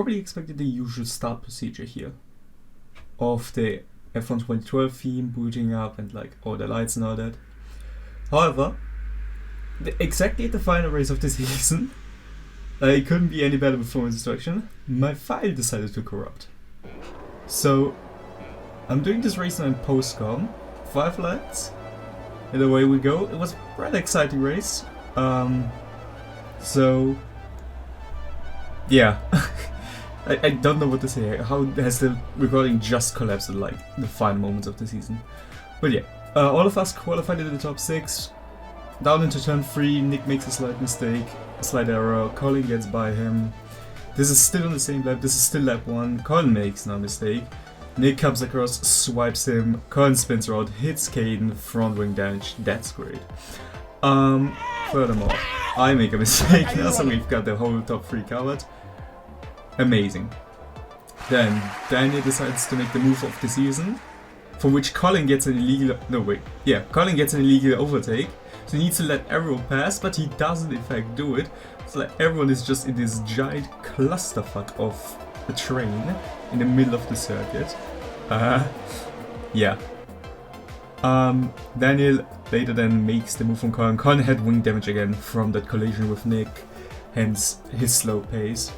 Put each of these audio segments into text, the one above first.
probably expected the usual start procedure here of the F1 2012 theme booting up and like all the lights and all that. However, exactly at the final race of the season, it couldn't be any better performance instruction, my file decided to corrupt. So I'm doing this race now in postcom, 5 laps, and away we go. It was a rather exciting race. So yeah, I don't know what to say. How has the recording just collapsed at like the final moments of the season? But yeah, all of us qualified in the top 6. Down into turn 3, Nick makes a slight mistake, a slight error. Colin gets by him. This is still on the same lap. This is still lap 1. Colin makes no mistake. Nick comes across, swipes him. Colin spins around, hits Caden, front wing damage. That's great. Furthermore, I make a mistake now, so we've got the whole top 3 covered. Amazing. Then Daniel decides to make the move of the season, for which Colin gets an illegal. No wait, yeah, Colin gets an illegal overtake. So he needs to let everyone pass, but he doesn't in fact do it. So like everyone is just in this giant clusterfuck of a train in the middle of the circuit. Yeah. Daniel later then makes the move on Colin. Colin had wing damage again from that collision with Nick, hence his slow pace.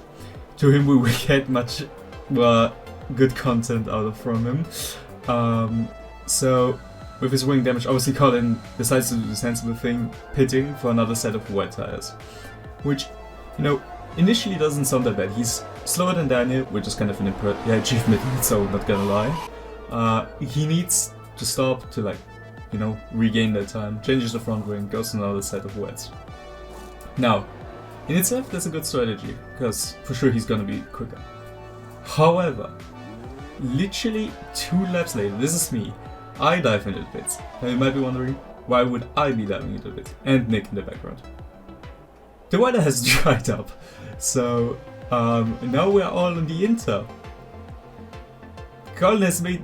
To him we get much good content out of from him. So with his wing damage, obviously Colin decides to do the sensible thing, pitting for another set of wet tires. Which, you know, initially doesn't sound that bad. He's slower than Daniel, which is kind of an achievement in its own, not gonna lie. He needs to stop to, like, you know, regain that time, changes the front wing, goes to another set of wets. Now, in itself that's a good strategy, because for sure he's gonna be quicker. However, literally 2 laps later, this is me, I dive into the pits. Now you might be wondering, why would I be diving into the pits? And Nick in the background. The weather has dried up, so now we're all on the Inter. Karl has made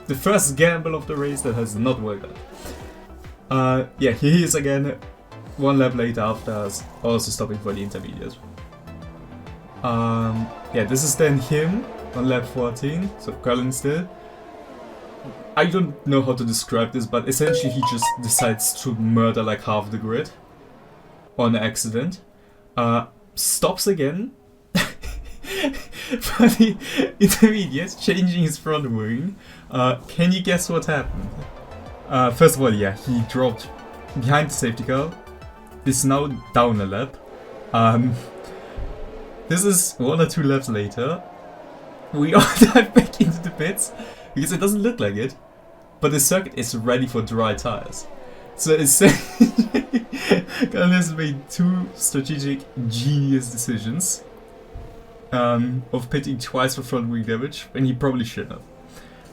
the first gamble of the race that has not worked out. Yeah, he is again 1 lap later after us, also stopping for the intermediate. Yeah, this is then him on lap 14, so Colin still. I don't know how to describe this, but essentially he just decides to murder like half the grid on accident. Stops again for the intermediate, changing his front wing. Can you guess what happened? First of all, yeah, he dropped behind the safety car. Is now down a lap. This is 1 or 2 laps later. We all dive back into the pits because it doesn't look like it, but the circuit is ready for dry tires. So essentially, Karl has made 2 strategic, genius decisions of pitting twice for front wing damage when he probably shouldn't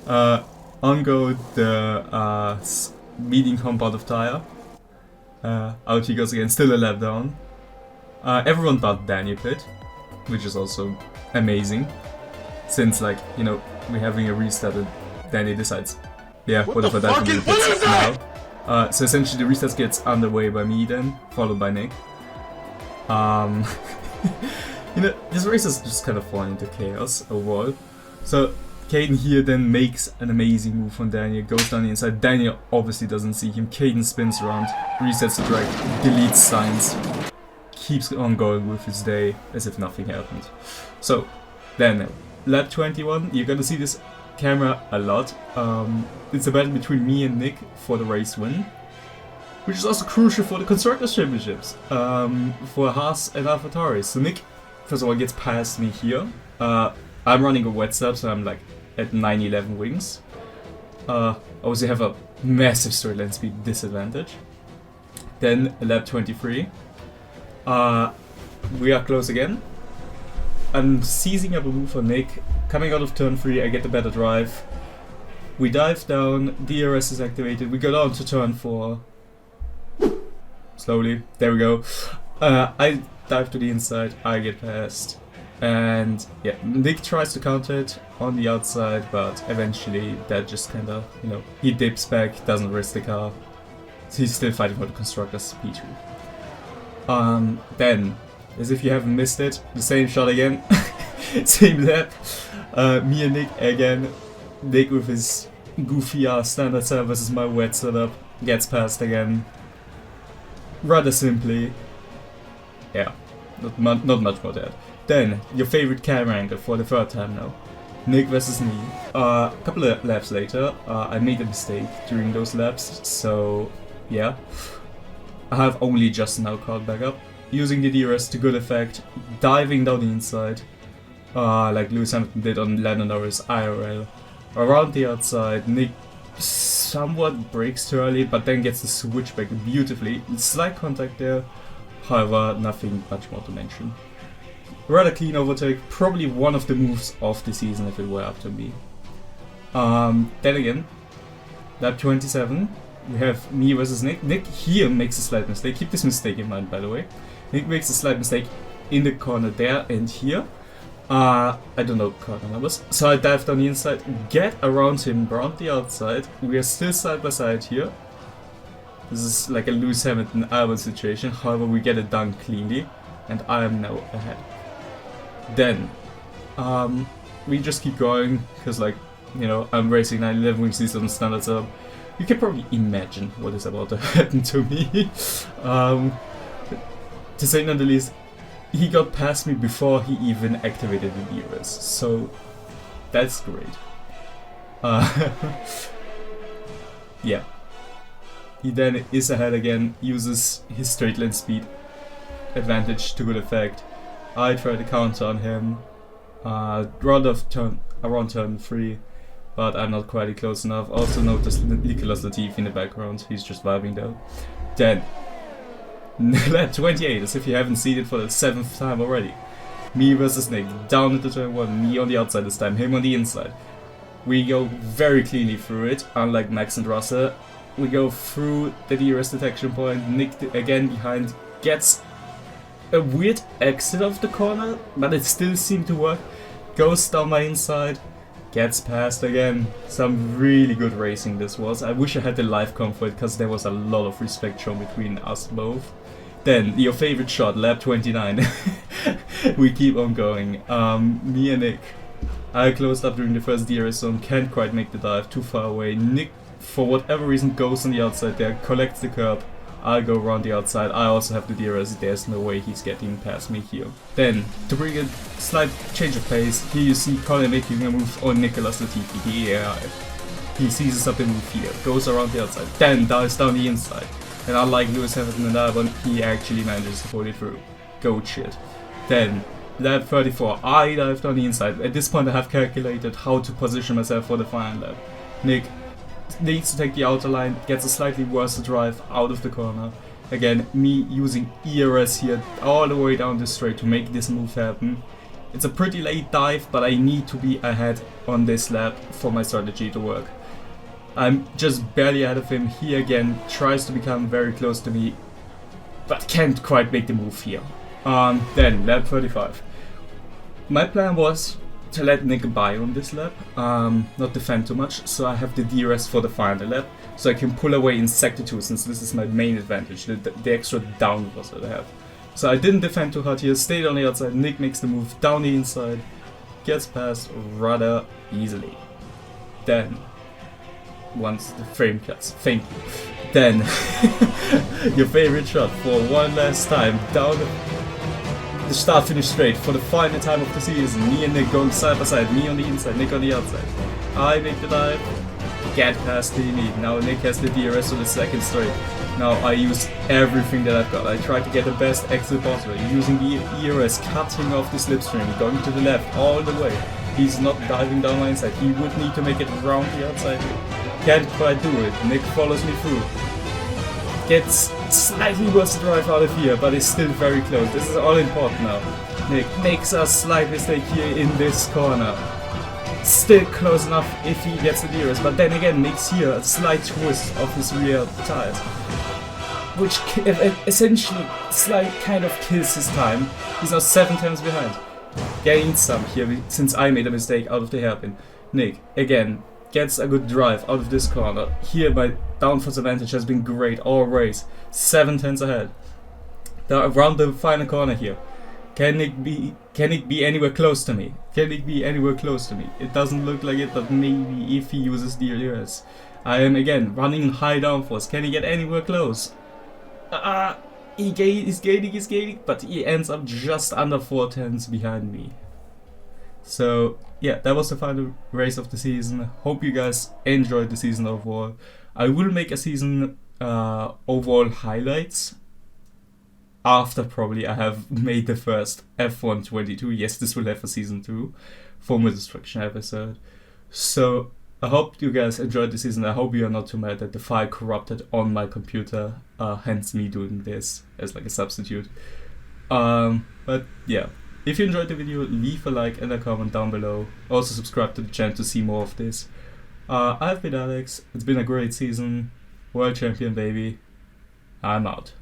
have. On-go the medium compound of tire. Out he goes again, still a lap down. Everyone but Daniel pit, which is also amazing. Since, like, you know, we're having a restart and Danny decides, yeah, what if I dive into the pits now? So essentially the restart gets underway by me then, followed by Nick. You know, this race has just kind of fallen into chaos overall. So Caden here then makes an amazing move on Daniel, goes down the inside. Daniel obviously doesn't see him. Caden spins around, resets the track, deletes signs, keeps on going with his day as if nothing happened. So then lap 21, you're gonna see this camera a lot. It's a battle between me and Nick for the race win, which is also crucial for the Constructors' Championships, for Haas and AlphaTauri. So Nick, first of all, gets past me here. I'm running a wet start, so I'm like at 911 wings. Obviously have a massive straight line speed disadvantage. Then lap 23. We are close again. I'm seizing up a move for Nick. Coming out of turn 3, I get the better drive. We dive down, DRS is activated, we go down to turn 4. Slowly, there we go. I dive to the inside, I get past. And yeah, Nick tries to counter it on the outside, but eventually that just kinda, you know, he dips back, doesn't risk the car. So he's still fighting for the Constructors' P2. Then, as if you haven't missed it, the same shot again. Same lap. Me and Nick again. Nick with his goofy ass standard setup versus my wet setup gets past again. Rather simply. Yeah, not much more that. Then, your favorite camera angle for the third time now. Nick versus me. A couple of laps later, I made a mistake during those laps, so yeah. I have only just now caught back up. Using the DRS to good effect, diving down the inside, like Lewis Hamilton did on Lando Norris IRL. Around the outside, Nick somewhat brakes too early, but then gets the switchback beautifully. Slight contact there, however, nothing much more to mention. Rather clean overtake, probably one of the moves of the season if it were up to me. Then again, lap 27, we have me versus Nick. Nick here makes a slight mistake, keep this mistake in mind by the way. Nick makes a slight mistake in the corner there and here. I don't know corner numbers, so I dive down the inside, get around him, around the outside. We are still side by side here. This is like a Lewis Hamilton Albon situation, however we get it done cleanly, and I am now ahead. Then, we just keep going, because like, you know, I'm racing 911 wing seats on standard setup. You can probably imagine what is about to happen to me. To say none the least, he got past me before he even activated the DRS, so that's great. Yeah. He then is ahead again, uses his straight line speed advantage to good effect. I try to counter on him, around turn 3, but I'm not quite close enough. Also notice Nicolas Latifi in the background, he's just vibing there. Then, lap 28, as if you haven't seen it for the 7th time already. Me versus Nick, down into turn 1, me on the outside this time, him on the inside. We go very cleanly through it, unlike Max and Russell. We go through the DRS detection point, Nick again behind, gets a weird exit of the corner, but it still seemed to work. Goes down my inside, gets past again. Some really good racing this was. I wish I had the live comfort because there was a lot of respect shown between us both. Then, your favorite shot, lap 29. We keep on going. Me and Nick. I closed up during the first DRS zone, can't quite make the dive, too far away. Nick, for whatever reason, goes on the outside there, collects the curb. I go around the outside, I also have the DRS, there's no way he's getting past me here. Then, to bring a slight change of pace, here you see Karl making a move on Nicolas Latifi, the AI. He seizes up the move here, goes around the outside, then dives down the inside. And unlike Lewis Hamilton and Albon, he actually manages to pull it through. Goat shit. Then, lap 34, I dive down the inside. At this point I have calculated how to position myself for the final lap. Nick needs to take the outer line, gets a slightly worse drive out of the corner. Again, me using ERS here all the way down the straight to make this move happen. It's a pretty late dive, but I need to be ahead on this lap for my strategy to work. I'm just barely ahead of him. He again tries to become very close to me, but can't quite make the move here. Then, lap 35. My plan was to let Nick by on this lap, not defend too much, so I have the DRS for the final lap, so I can pull away in sector 2 since this is my main advantage, the extra downforce that I have. So I didn't defend too hard here, stayed on the outside, Nick makes the move down the inside, gets past rather easily. Then, once the frame cuts, thank you. Then, your favorite shot for one last time, down the start finish straight for the final time of the season. Me and Nick going side by side, me on the inside, Nick on the outside. I make the dive, get past the lead. Now Nick has the DRS on the second straight. Now I use everything that I've got. I try to get the best exit possible, using the ERS, cutting off the slipstream, going to the left all the way. He's not diving down my inside, he would need to make it around the outside. Can't quite do it, Nick follows me through. Gets slightly worse drive out of here, but is still very close. This is all important now. Nick makes a slight mistake here in this corner. Still close enough if he gets the DRS, but then again makes here a slight twist of his rear tires, which essentially slight kind of kills his time. He's now 7 times behind. Gains some here since I made a mistake out of the hairpin. Nick, again, gets a good drive out of this corner. Here my downforce advantage has been great all race. 7 tenths ahead. Around the final corner here. Can it be anywhere close to me? Can it be anywhere close to me? It doesn't look like it, but maybe if he uses DLUS. I am again running high downforce. Can he get anywhere close? He's gaining, but he ends up just under 4 tenths behind me. So yeah, that was the final race of the season. Hope you guys enjoyed the season overall. I will make a season overall highlights after probably I have made the first F1 22. Yes, this will have a season 2 Formula Destruction episode. So I hope you guys enjoyed the season. I hope you are not too mad that the file corrupted on my computer, hence me doing this as like a substitute. But yeah, if you enjoyed the video, leave a like and a comment down below. Also subscribe to the channel to see more of this. I've been Alex. It's been a great season. World champion, baby. I'm out.